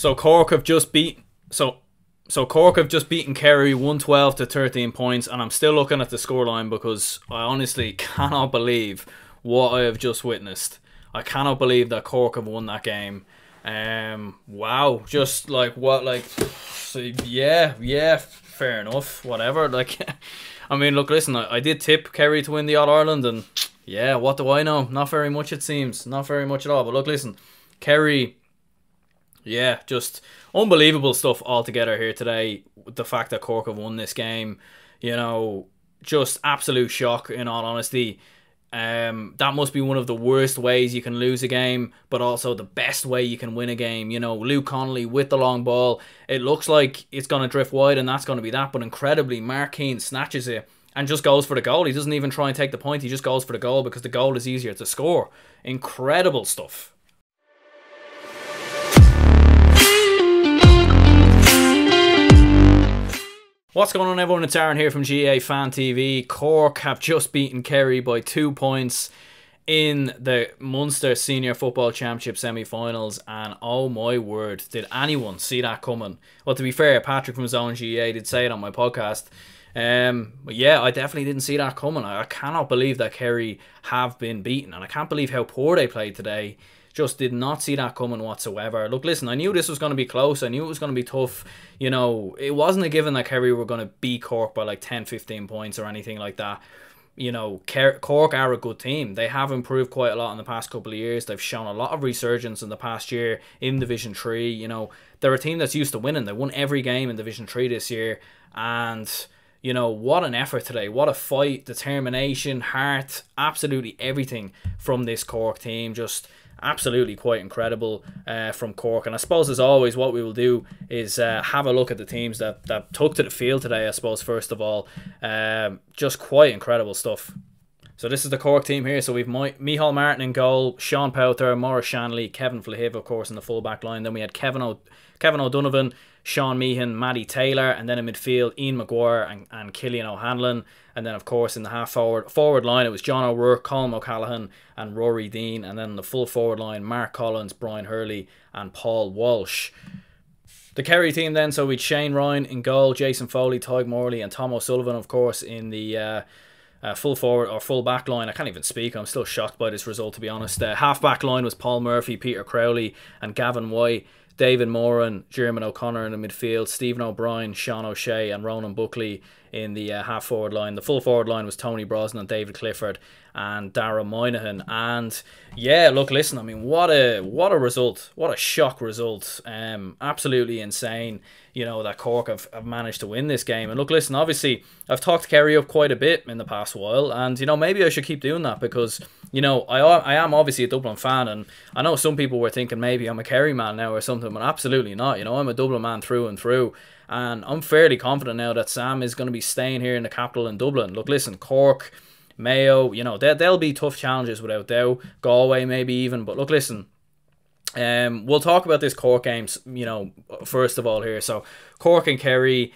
So Cork have just beat so Cork have just beaten Kerry 112 to 13 points, and I'm still looking at the scoreline because I honestly cannot believe what I have just witnessed. I cannot believe that Cork have won that game. Wow, just like what, like, so yeah, fair enough, whatever. Like, I mean, look, listen, I did tip Kerry to win the All Ireland, and yeah, what do I know? Not very much, it seems. Not very much at all. But look, listen, Kerry. Yeah, just unbelievable stuff altogether here today. The fact that Cork have won this game, just absolute shock, in all honesty. That must be one of the worst ways you can lose a game, but also the best way you can win a game. Luke Connolly with the long ball. It looks like it's going to drift wide and that's going to be that, but incredibly, Mark Keane snatches it and just goes for the goal. He doesn't even try and take the point, he just goes for the goal because the goal is easier to score. Incredible stuff. What's going on, everyone? It's Aaron here from GA Fan TV. Cork have just beaten Kerry by 2 points in the Munster Senior Football Championship semi-finals, and oh my word, did anyone see that coming? Well, to be fair, Patrick from his own GA did say it on my podcast. But yeah, I definitely didn't see that coming. I cannot believe that Kerry have been beaten, and I can't believe how poor they played today. Just did not see that coming whatsoever. Look, listen, I knew this was going to be close. I knew it was going to be tough. It wasn't a given that Kerry were going to beat Cork by like 10, 15 points or anything like that. Cork are a good team. They have improved quite a lot in the past couple of years. They've shown a lot of resurgence in the past year in Division 3. They're a team that's used to winning. They won every game in Division 3 this year. And what an effort today. What a fight, determination, heart, absolutely everything from this Cork team. Just absolutely quite incredible from Cork. And I suppose, as always, what we will do is have a look at the teams that took to the field today, I suppose, first of all. Just quite incredible stuff. So this is the Cork team here. So we've Micheál Martin in goal, Sean Powther, Maurice Shanley, Kevin Flahiv, of course, in the full-back line. Then we had Kevin O'Donovan, Sean Meehan, Matty Taylor, and then in midfield, Ian Maguire and Killian O'Hanlon. And then, of course, in the half-forward line, it was John O'Rourke, Colm O'Callaghan, and Rory Dean. And then in the full-forward line, Mark Collins, Brian Hurley, and Paul Walsh. The Kerry team then, so we'd Shane Ryan in goal, Jason Foley, Tyg Morley, and Tom O'Sullivan, of course, in the full-forward or full-back line. I can't even speak. I'm still shocked by this result, to be honest. Half-back line was Paul Murphy, Peter Crowley, and Gavin White. David Moran, Jeremy O'Connor in the midfield, Stephen O'Brien, Sean O'Shea, and Ronan Buckley in the half-forward line. The full-forward line was Tony Brosnan, David Clifford, and Dara Moynihan. And yeah, look, listen, I mean, what a result. What a shock result. Absolutely insane, that Cork have managed to win this game. And look, listen, obviously, I've talked Kerry up quite a bit in the past while, and, maybe I should keep doing that because, I am obviously a Dublin fan, and I know some people were thinking maybe I'm a Kerry man now or something, but absolutely not. I'm a Dublin man through and through. And I'm fairly confident now that Sam is going to be staying here in the capital in Dublin. Look, listen, Cork, Mayo, they'll be tough challenges without doubt. Galway maybe even. But look, listen, we'll talk about this Cork games, first of all here. So Cork and Kerry,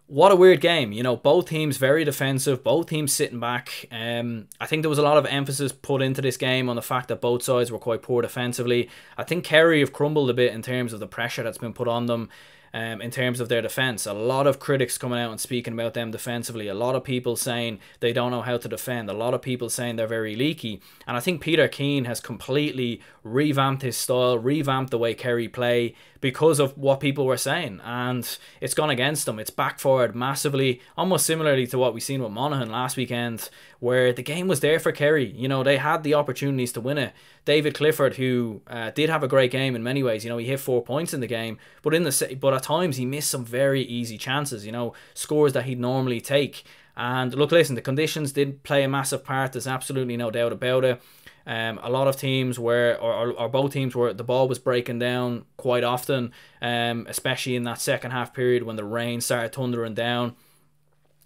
what a weird game. Both teams very defensive, both teams sitting back. I think there was a lot of emphasis put into this game on the fact that both sides were quite poor defensively. I think Kerry have crumbled a bit in terms of the pressure that's been put on them. In terms of their defence, a lot of critics coming out and speaking about them defensively. A lot of people saying they don't know how to defend. A lot of people saying they're very leaky. And I think Peter Keane has completely revamped his style, revamped the way Kerry play because of what people were saying. And it's gone against them. It's backfired massively, almost similarly to what we seen with Monaghan last weekend, where the game was there for Kerry. They had the opportunities to win it. David Clifford, who did have a great game in many ways, he hit 4 points in the game, but at times he missed some very easy chances, scores that he'd normally take. And look, listen, the conditions did play a massive part. There's absolutely no doubt about it. A lot of teams were, or both teams were, the ball was breaking down quite often, especially in that second half period when the rain started thundering down.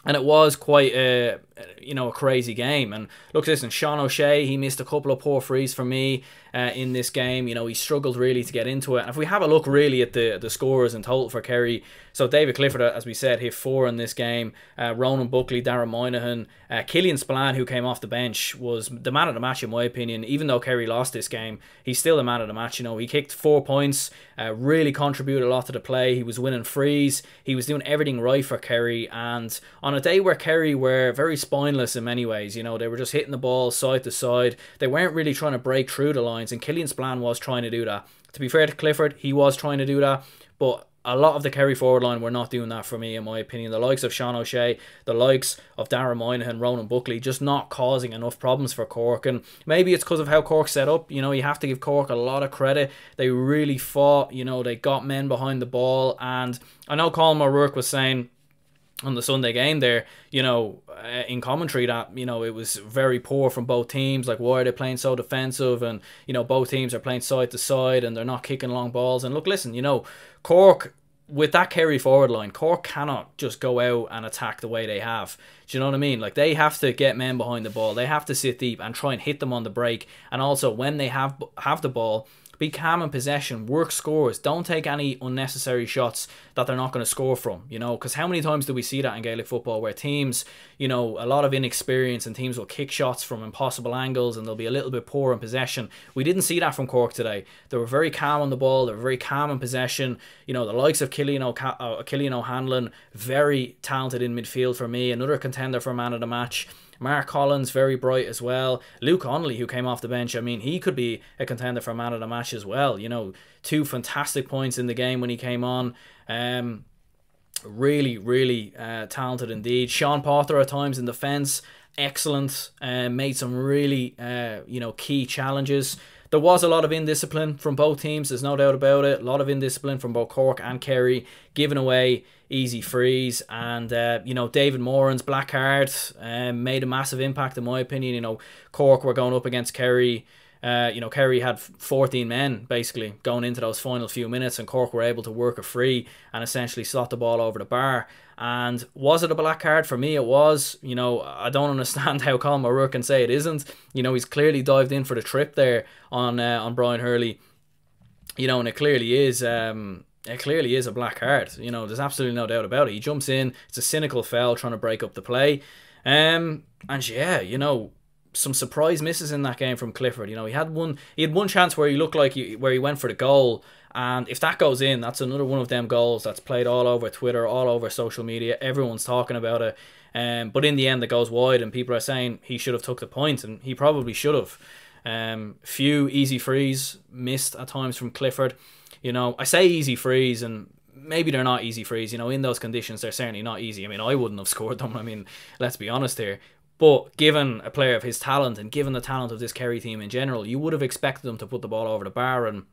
And it was quite a, a crazy game. And look, listen, Sean O'Shea, he missed a couple of poor frees for me in this game. He struggled really to get into it. And if we have a look really at the scores in total for Kerry, so David Clifford, as we said, hit 4 in this game. Ronan Buckley, Darren Moynihan, Killian Spillane, who came off the bench, was the man of the match in my opinion. Even though Kerry lost this game, he's still the man of the match. He kicked 4 points, really contributed a lot to the play. He was winning frees. He was doing everything right for Kerry. And on a day where Kerry were very spineless in many ways, they were just hitting the ball side to side. They weren't really trying to break through the lines, and Killian Spillane was trying to do that. To be fair to Clifford, he was trying to do that, but a lot of the Kerry forward line were not doing that for me, in my opinion. The likes of Sean O'Shea, the likes of Darren Moynihan, Ronan Buckley, just not causing enough problems for Cork. And maybe it's because of how Cork set up. You have to give Cork a lot of credit. They really fought. They got men behind the ball. And I know Colin O'Rourke was saying on the Sunday game there, in commentary that, it was very poor from both teams. Like, why are they playing so defensive? And, both teams are playing side to side and they're not kicking long balls. And look, listen, Cork, with that Kerry forward line, Cork cannot just go out and attack the way they have. Do you know what I mean? Like, they have to get men behind the ball. They have to sit deep and try and hit them on the break. And also, when they have the ball, be calm in possession, work scores, don't take any unnecessary shots that they're not going to score from, because how many times do we see that in Gaelic football where teams, a lot of inexperience, and teams will kick shots from impossible angles and they'll be a little bit poor in possession. We didn't see that from Cork today. They were very calm on the ball, they were very calm in possession. The likes of Killian O'Hanlon, very talented in midfield for me, another contender for man of the match. Mark Collins, very bright as well. Luke Connolly, who came off the bench, he could be a contender for man of the match as well. 2 fantastic points in the game when he came on. Really, really talented indeed. Sean Potter at times in defence, excellent. Made some really, key challenges. There was a lot of indiscipline from both teams, there's no doubt about it. A lot of indiscipline from both Cork and Kerry, giving away easy frees. And, David Moran's black card made a massive impact in my opinion. Cork were going up against Kerry. Kerry had 14 men basically going into those final few minutes, and Cork were able to work a free and essentially slot the ball over the bar. And was it a black card? For me it was. I don't understand how Colin O'Rourke can say it isn't. He's clearly dived in for the trip there on Brian Hurley. And it clearly is a black card. There's absolutely no doubt about it. He jumps in, it's a cynical foul trying to break up the play. And yeah, some surprise misses in that game from Clifford. He had one chance where he looked like where he went for the goal, and if that goes in, that's another one of them goals that's played all over Twitter, all over social media. Everyone's talking about it. But in the end, it goes wide, and people are saying he should have took the point, and he probably should have. Few easy frees missed at times from Clifford. I say easy frees, and maybe they're not easy frees. In those conditions, they're certainly not easy. I wouldn't have scored them. Let's be honest here. But given a player of his talent, and given the talent of this Kerry team in general, you would have expected them to put the ball over the bar. And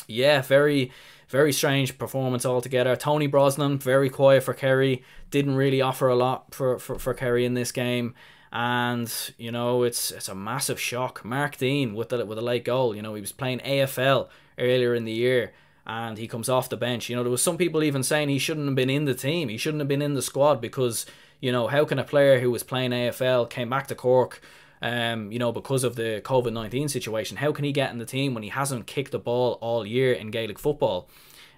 yeah, very, very strange performance altogether. Tony Brosnan, very quiet for Kerry, didn't really offer a lot for Kerry in this game. And it's a massive shock. Mark Dean with a late goal. He was playing AFL earlier in the year, and he comes off the bench. There was some people even saying he shouldn't have been in the team. He shouldn't have been in the squad because, how can a player who was playing AFL, came back to Cork, because of the COVID-19 situation, how can he get in the team when he hasn't kicked the ball all year in Gaelic football?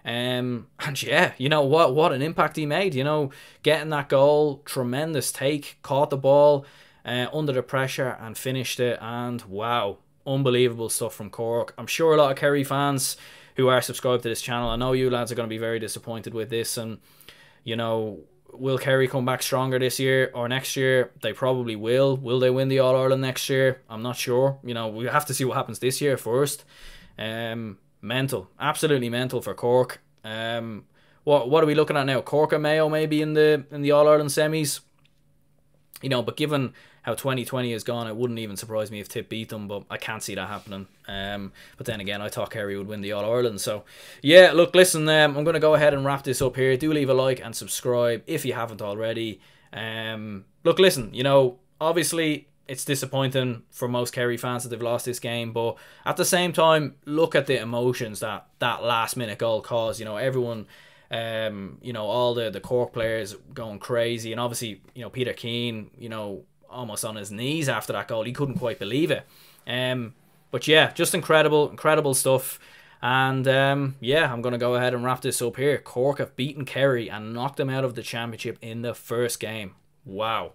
And yeah, what an impact he made. Getting that goal, tremendous take, caught the ball under the pressure and finished it. And wow, unbelievable stuff from Cork. I'm sure a lot of Kerry fans who are subscribed to this channel, I know you lads are going to be very disappointed with this. And will Kerry come back stronger this year or next year? They probably will. Will they win the All-Ireland next year? I'm not sure. We have to see what happens this year first. Mental, absolutely mental for Cork. What are we looking at now? Cork and Mayo maybe in the All-Ireland semis. But given how 2020 has gone, it wouldn't even surprise me if Tip beat them, but I can't see that happening. But then again, I thought Kerry would win the All-Ireland. So, yeah, look, listen, I'm going to go ahead and wrap this up here. Do leave a like and subscribe if you haven't already. Look, listen, obviously it's disappointing for most Kerry fans that they've lost this game, but at the same time, look at the emotions that last-minute goal caused. Everyone You know, all the Cork players going crazy, and obviously, you know, Peter Keane, you know, almost on his knees after that goal. He couldn't quite believe it. But yeah, just incredible stuff. And yeah, I'm going to go ahead and wrap this up here. Cork have beaten Kerry and knocked them out of the championship in the first game. Wow.